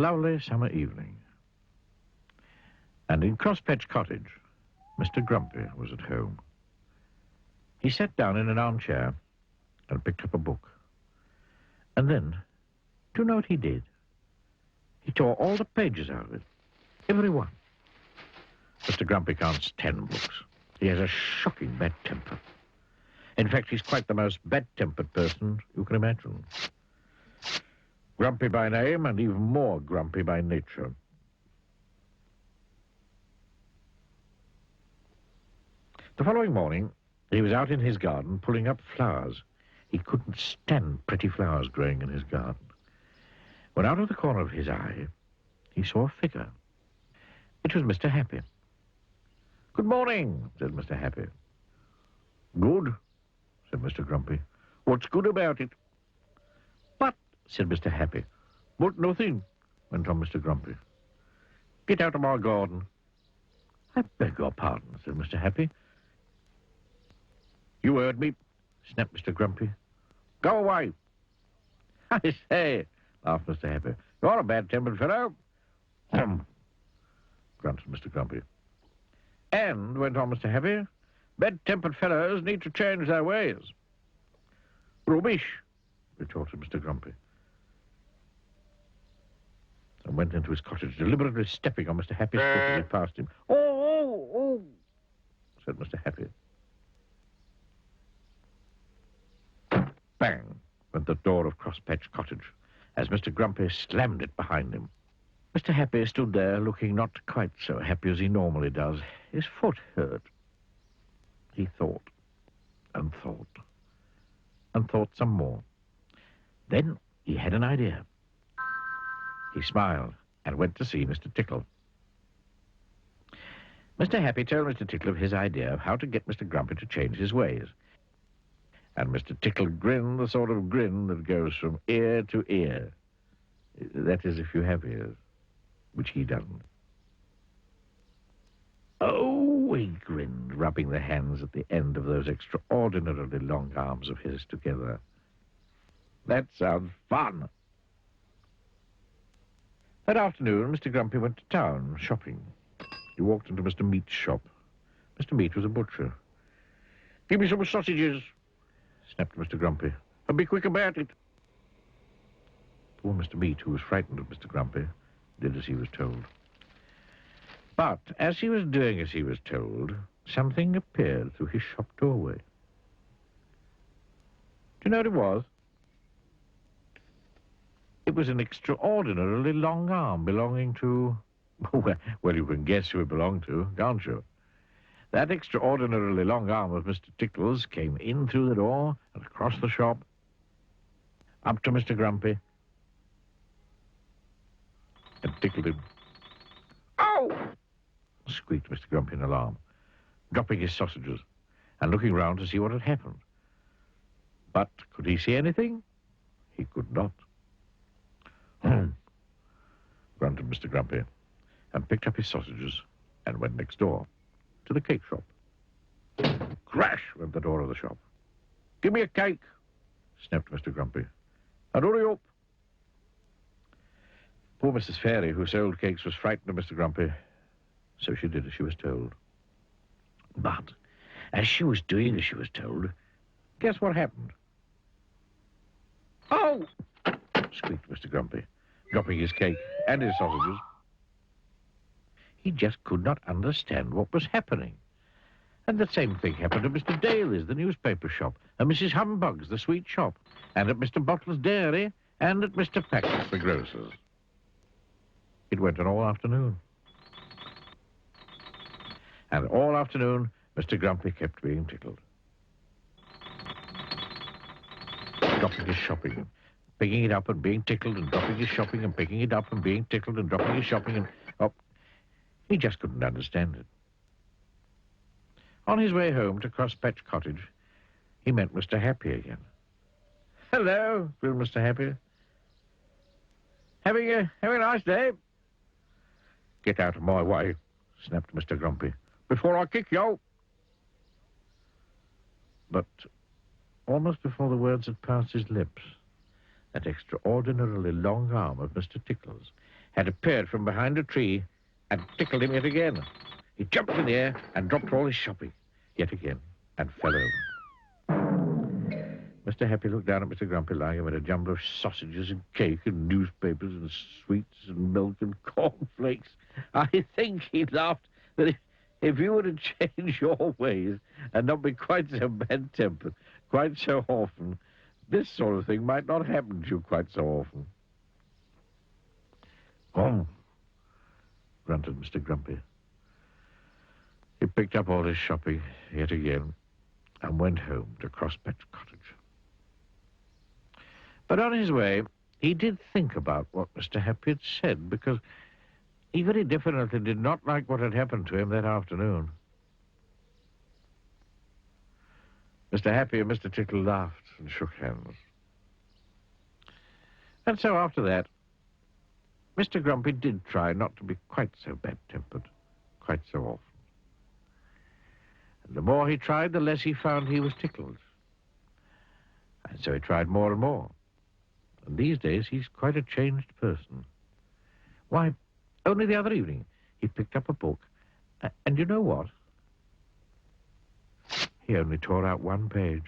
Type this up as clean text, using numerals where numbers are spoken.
lovely summer evening. And in Crosspatch Cottage, Mr. Grumpy was at home. He sat down in an armchair and picked up a book. And then, do you know what he did? He tore all the pages out of it. Every one. Mr. Grumpy can't stand books. He has a shocking bad temper. In fact, he's quite the most bad-tempered person you can imagine. Grumpy by name and even more grumpy by nature. The following morning, he was out in his garden pulling up flowers. He couldn't stand pretty flowers growing in his garden. When out of the corner of his eye, he saw a figure. It was Mr. Happy. "Good morning," said Mr. Happy. "Good," said Mr. Grumpy. "What's good about it?" "But," said Mr. Happy. "But nothing," went on Mr. Grumpy. "Get out of my garden." "I beg your pardon," said Mr. Happy. "You heard me," snapped Mr. Grumpy. "Go away." "I say," laughed Mr. Happy, "you're a bad-tempered fellow." Grunted Mr. Grumpy. "And," went on Mr. Happy, "bad-tempered fellows need to change their ways." "Rubbish," retorted Mr. Grumpy, and went into his cottage, deliberately stepping on Mr. Happy's foot as he passed him. Oh, said Mr. Happy. Bang went the door of Crosspatch Cottage as Mr. Grumpy slammed it behind him. Mr. Happy stood there looking not quite so happy as he normally does. His foot hurt. He thought and thought and thought some more. Then he had an idea. He smiled and went to see Mr. Tickle. Mr. Happy told Mr. Tickle of his idea of how to get Mr. Grumpy to change his ways. And Mr. Tickle grinned the sort of grin that goes from ear to ear. That is, if you have ears, which he doesn't. Oh, he grinned, rubbing the hands at the end of those extraordinarily long arms of his together. That sounds fun. That afternoon, Mr. Grumpy went to town, shopping. He walked into Mr. Meat's shop. Mr. Meat was a butcher. "Give me some sausages," snapped Mr. Grumpy, "and be quick about it." Poor Mr. Meat, who was frightened of Mr. Grumpy, did as he was told. But as he was doing as he was told, something appeared through his shop doorway. Do you know what it was? It was an extraordinarily long arm belonging to... Well, you can guess who it belonged to, can't you? That extraordinarily long arm of Mr. Tickle's came in through the door and across the shop, up to Mr. Grumpy, and tickled him. "Ow!" squeaked Mr. Grumpy in alarm, dropping his sausages and looking round to see what had happened. But could he see anything? He could not. Grunted Mr. Grumpy, and picked up his sausages and went next door to the cake shop. Crash went the door of the shop. "Give me a cake," snapped Mr. Grumpy, "and hurry up." Poor Mrs. Fairy, who sold cakes, was frightened of Mr. Grumpy, so she did as she was told. But as she was doing as she was told, guess what happened? "Oh!" squeaked Mr. Grumpy, dropping his cake and his sausages. He just could not understand what was happening. And the same thing happened at Mr. Daly's, the newspaper shop, and Mrs. Humbug's, the sweet shop, and at Mr. Bottler's dairy, and at Mr. Pack's, the grocer's. It went on all afternoon. And all afternoon, Mr. Grumpy kept being tickled. Dropping his shopping, picking it up and being tickled, and dropping his shopping and picking it up and being tickled and dropping his shopping and... Oh, he just couldn't understand it. On his way home to Crosspatch Cottage, he met Mr. Happy again. "Hello," grinned Mr. Happy. Having a nice day?" "Get out of my way," snapped Mr. Grumpy, "before I kick you." But almost before the words had passed his lips, that extraordinarily long arm of Mr. Tickle's had appeared from behind a tree and tickled him yet again. He jumped in the air and dropped all his shopping yet again and fell over. Mr. Happy looked down at Mr. Grumpy lying amid a jumble of sausages and cake and newspapers and sweets and milk and cornflakes. I think he laughed that if you were to change your ways and not be quite so bad-tempered quite so often, this sort of thing might not happen to you quite so often. "Oh," grunted Mr. Grumpy. He picked up all his shopping yet again and went home to Crosspatch Cottage. But on his way, he did think about what Mr. Happy had said, because he very definitely did not like what had happened to him that afternoon. Mr. Happy and Mr. Tickle laughed and shook hands. And so after that, Mr. Grumpy did try not to be quite so bad-tempered quite so often. And the more he tried, the less he found he was tickled. And so he tried more and more. And these days, he's quite a changed person. Why, only the other evening, he picked up a book, and you know what? He only tore out one page.